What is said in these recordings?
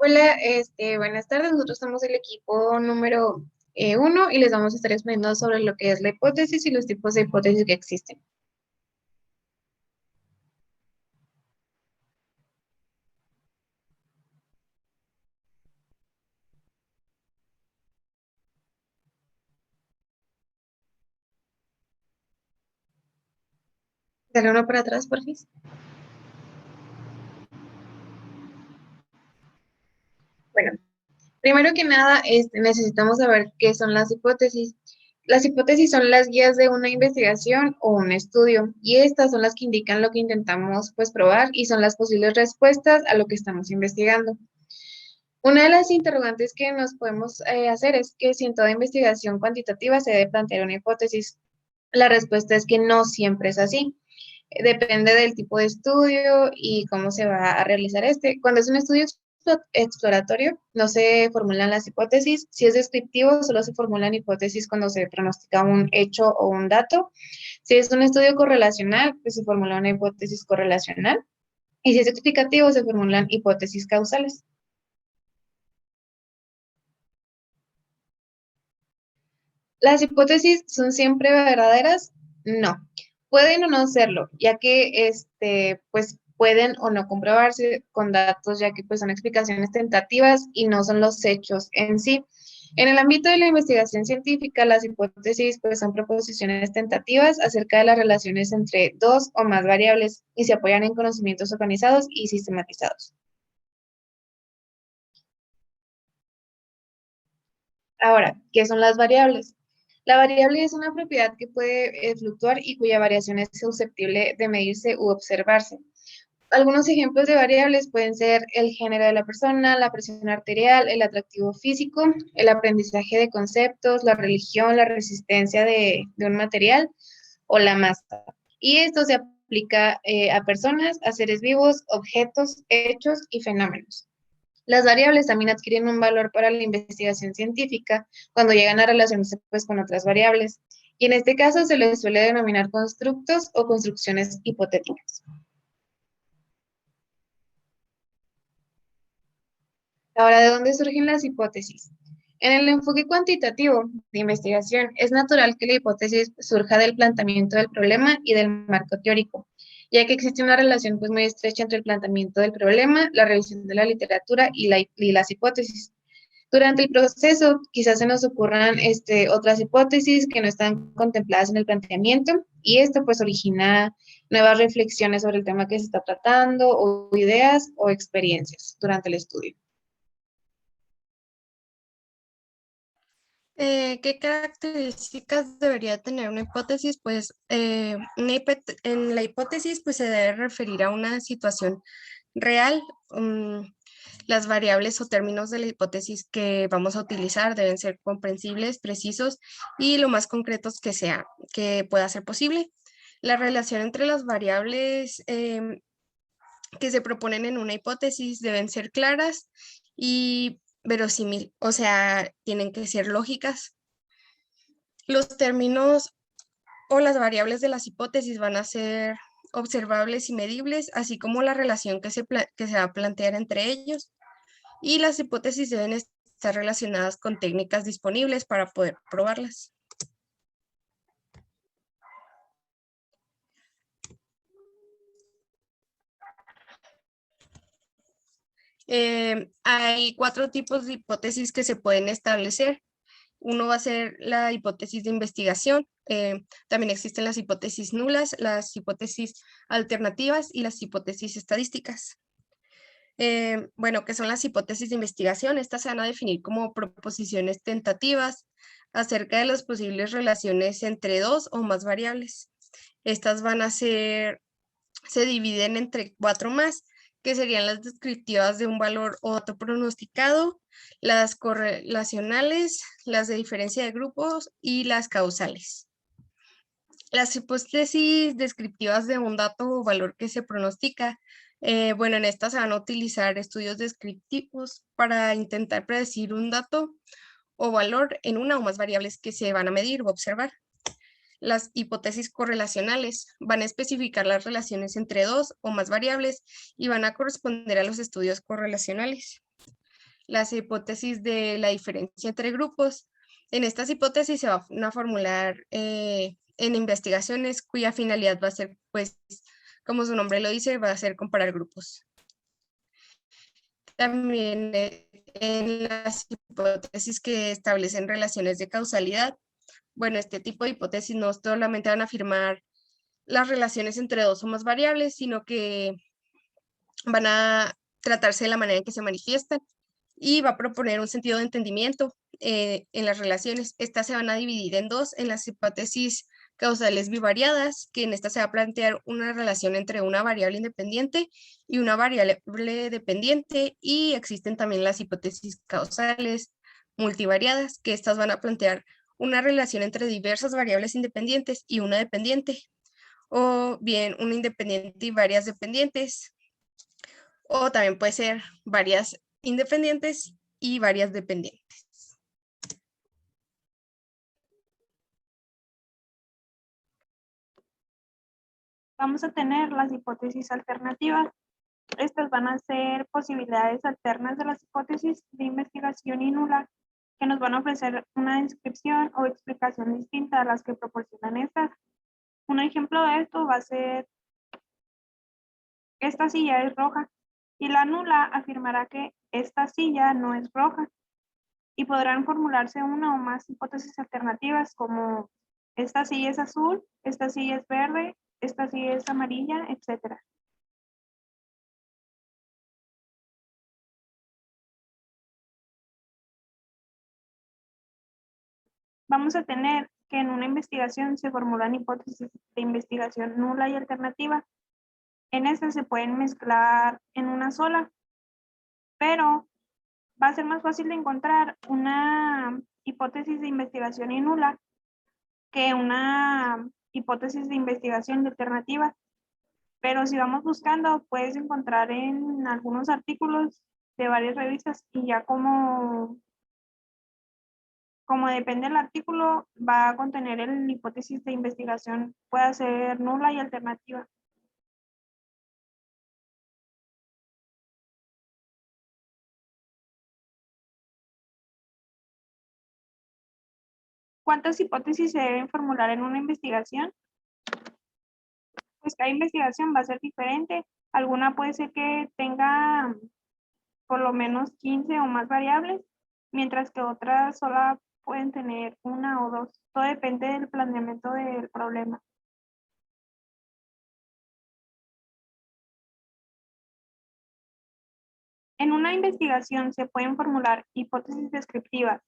Hola, buenas tardes. Nosotros somos el equipo número 1 y les vamos a estar exponiendo sobre lo que es la hipótesis y los tipos de hipótesis que existen. Dale uno para atrás, por favor. Bueno, primero que nada, necesitamos saber qué son las hipótesis. Las hipótesis son las guías de una investigación o un estudio, y estas son las que indican lo que intentamos pues probar y son las posibles respuestas a lo que estamos investigando. Una de las interrogantes que nos podemos hacer es que si en toda investigación cuantitativa se debe plantear una hipótesis. La respuesta es que no siempre es así. Depende del tipo de estudio y cómo se va a realizar este. Cuando es un estudio exploratorio, no se formulan las hipótesis. Si es descriptivo, solo se formulan hipótesis cuando se pronostica un hecho o un dato. Si es un estudio correlacional, pues se formula una hipótesis correlacional. Y si es explicativo, se formulan hipótesis causales. ¿Las hipótesis son siempre verdaderas? No. Pueden o no serlo, ya que pues pueden o no comprobarse con datos, ya que pues son explicaciones tentativas y no son los hechos en sí. En el ámbito de la investigación científica, las hipótesis pues son proposiciones tentativas acerca de las relaciones entre dos o más variables y se apoyan en conocimientos organizados y sistematizados. Ahora, ¿qué son las variables? La variable es una propiedad que puede fluctuar y cuya variación es susceptible de medirse u observarse. Algunos ejemplos de variables pueden ser el género de la persona, la presión arterial, el atractivo físico, el aprendizaje de conceptos, la religión, la resistencia de un material o la masa. Y esto se aplica a personas, a seres vivos, objetos, hechos y fenómenos. Las variables también adquieren un valor para la investigación científica cuando llegan a relacionarse pues, con otras variables, y en este caso se les suele denominar constructos o construcciones hipotéticas. Ahora, ¿de dónde surgen las hipótesis? En el enfoque cuantitativo de investigación, es natural que la hipótesis surja del planteamiento del problema y del marco teórico, ya que existe una relación pues, muy estrecha entre el planteamiento del problema, la revisión de la literatura y las hipótesis. Durante el proceso, quizás se nos ocurran otras hipótesis que no están contempladas en el planteamiento y esto pues origina nuevas reflexiones sobre el tema que se está tratando o ideas o experiencias durante el estudio. ¿Qué características debería tener una hipótesis? Pues en la hipótesis pues, se debe referir a una situación real. Las variables o términos de la hipótesis que vamos a utilizar deben ser comprensibles, precisos y lo más concretos que sea, que pueda ser posible. La relación entre las variables que se proponen en una hipótesis deben ser claras y verosímil, o sea, tienen que ser lógicas. Los términos o las variables de las hipótesis van a ser observables y medibles, así como la relación que se va a plantear entre ellos. Y las hipótesis deben estar relacionadas con técnicas disponibles para poder probarlas. Hay 4 tipos de hipótesis que se pueden establecer. Uno va a ser la hipótesis de investigación. También existen las hipótesis nulas, las hipótesis alternativas y las hipótesis estadísticas. Bueno, ¿qué son las hipótesis de investigación? Estas se van a definir como proposiciones tentativas acerca de las posibles relaciones entre dos o más variables. Estas se dividen entre 4 más, que serían las descriptivas de un valor o dato pronosticado, las correlacionales, las de diferencia de grupos y las causales. Las hipótesis descriptivas de un dato o valor que se pronostica, bueno, en estas se van a utilizar estudios descriptivos para intentar predecir un dato o valor en una o más variables que se van a medir o observar. Las hipótesis correlacionales van a especificar las relaciones entre dos o más variables y van a corresponder a los estudios correlacionales. las hipótesis de la diferencia entre grupos. En estas hipótesis se van a formular en investigaciones cuya finalidad va a ser, pues, como su nombre lo dice, va a ser comparar grupos. También en las hipótesis que establecen relaciones de causalidad. Bueno, este tipo de hipótesis no solamente van a afirmar las relaciones entre dos o más variables, sino que van a tratarse de la manera en que se manifiestan y va a proponer un sentido de entendimiento en las relaciones. Estas se van a dividir en dos, en las hipótesis causales bivariadas, que en esta se va a plantear una relación entre una variable independiente y una variable dependiente, y existen también las hipótesis causales multivariadas, que estas van a plantear una relación entre diversas variables independientes y una dependiente, o bien una independiente y varias dependientes, o también puede ser varias independientes y varias dependientes. Vamos a tener las hipótesis alternativas. Estas van a ser posibilidades alternas de las hipótesis de investigación y nula, que nos van a ofrecer una descripción o explicación distinta a las que proporcionan estas. Un ejemplo de esto va a ser: esta silla es roja, y la nula afirmará que esta silla no es roja, y podrán formularse una o más hipótesis alternativas como: esta silla es azul, esta silla es verde, esta silla es amarilla, etc. Vamos a tener que en una investigación se formulan hipótesis de investigación nula y alternativa. En estas se pueden mezclar en una sola, pero va a ser más fácil de encontrar una hipótesis de investigación y nula que una hipótesis de investigación y alternativa. Pero si vamos buscando, puedes encontrar en algunos artículos de varias revistas, y ya como depende del artículo, va a contener el hipótesis de investigación, puede ser nula y alternativa. ¿Cuántas hipótesis se deben formular en una investigación? Pues cada investigación va a ser diferente. Alguna puede ser que tenga por lo menos 15 o más variables, mientras que otras solo pueden tener una o dos. Todo depende del planteamiento del problema. En una investigación se pueden formular hipótesis descriptivas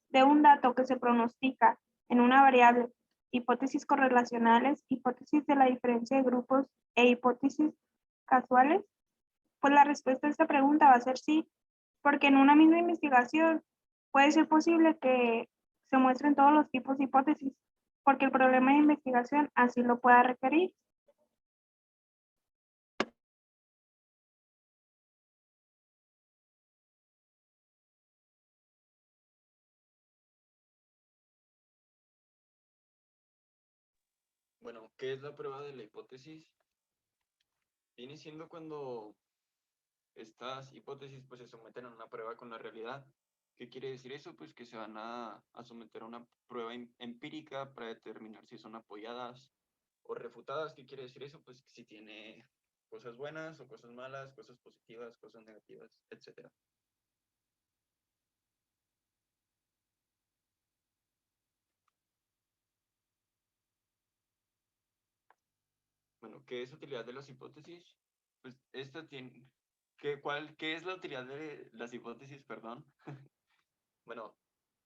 de un dato que se pronostica en una variable, hipótesis correlacionales, hipótesis de la diferencia de grupos e hipótesis casuales. Pues la respuesta a esta pregunta va a ser sí, porque en una misma investigación puede ser posible que se muestren todos los tipos de hipótesis, porque el problema de investigación así lo pueda requerir. Bueno, ¿qué es la prueba de la hipótesis? Viene siendo cuando estas hipótesis pues se someten a una prueba con la realidad. ¿Qué quiere decir eso? Pues que se van a someter a una prueba empírica para determinar si son apoyadas o refutadas. ¿Qué quiere decir eso? Pues si tiene cosas buenas o cosas malas, cosas positivas, cosas negativas, etc. Bueno, ¿qué es utilidad de las hipótesis? Pues esta tiene... ¿Qué es la utilidad de las hipótesis, perdón? Bueno,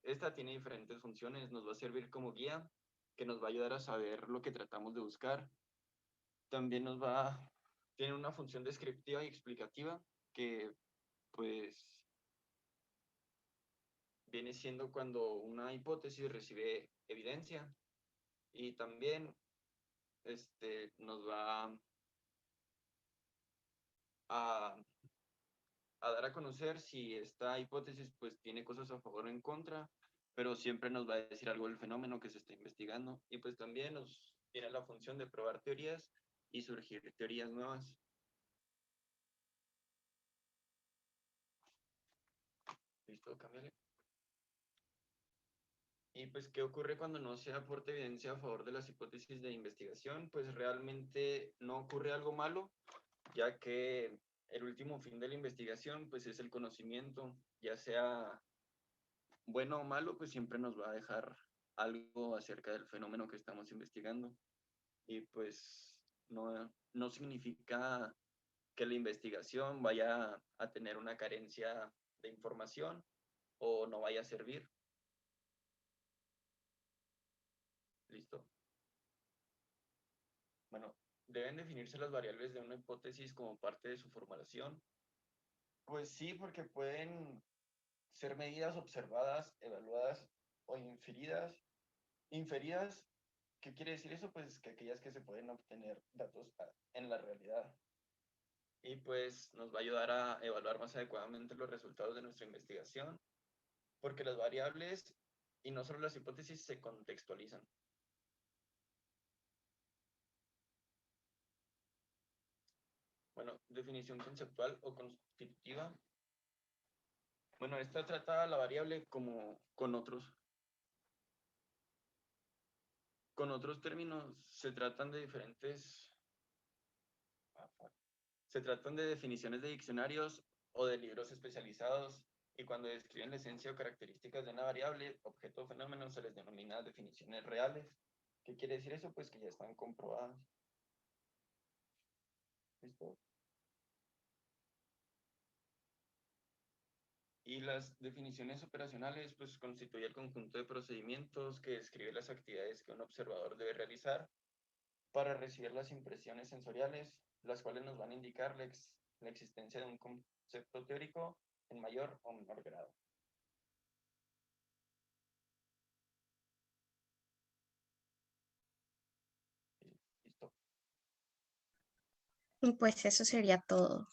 esta tiene diferentes funciones. Nos va a servir como guía, que nos va a ayudar a saber lo que tratamos de buscar. También tiene una función descriptiva y explicativa, que pues viene siendo cuando una hipótesis recibe evidencia, y también nos va a, a dar a conocer si esta hipótesis pues tiene cosas a favor o en contra, pero siempre nos va a decir algo del fenómeno que se está investigando, y pues también nos tiene la función de probar teorías y surgir teorías nuevas. Listo, cámbiale. Y pues, ¿qué ocurre cuando no se aporta evidencia a favor de las hipótesis de investigación? Pues realmente no ocurre algo malo, ya que el último fin de la investigación pues es el conocimiento, ya sea bueno o malo, pues siempre nos va a dejar algo acerca del fenómeno que estamos investigando. Y pues no significa que la investigación vaya a tener una carencia de información o no vaya a servir. ¿Listo? Bueno, deben definirse las variables de una hipótesis como parte de su formulación. Pues sí, porque pueden ser medidas observadas, evaluadas o inferidas. Inferidas, ¿qué quiere decir eso? Pues que aquellas que se pueden obtener datos en la realidad. Y pues nos va a ayudar a evaluar más adecuadamente los resultados de nuestra investigación, porque las variables y no solo las hipótesis se contextualizan. Bueno, definición conceptual o constitutiva. Bueno, esta trata a la variable como con otros términos. Se tratan de definiciones de diccionarios o de libros especializados, y cuando describen la esencia o características de una variable, objeto o fenómeno, se les denomina definiciones reales. ¿Qué quiere decir eso? Pues que ya están comprobadas. ¿Listo? Y las definiciones operacionales, pues constituye el conjunto de procedimientos que describe las actividades que un observador debe realizar para recibir las impresiones sensoriales, las cuales nos van a indicar la existencia de un concepto teórico en mayor o menor grado. Listo. Pues eso sería todo.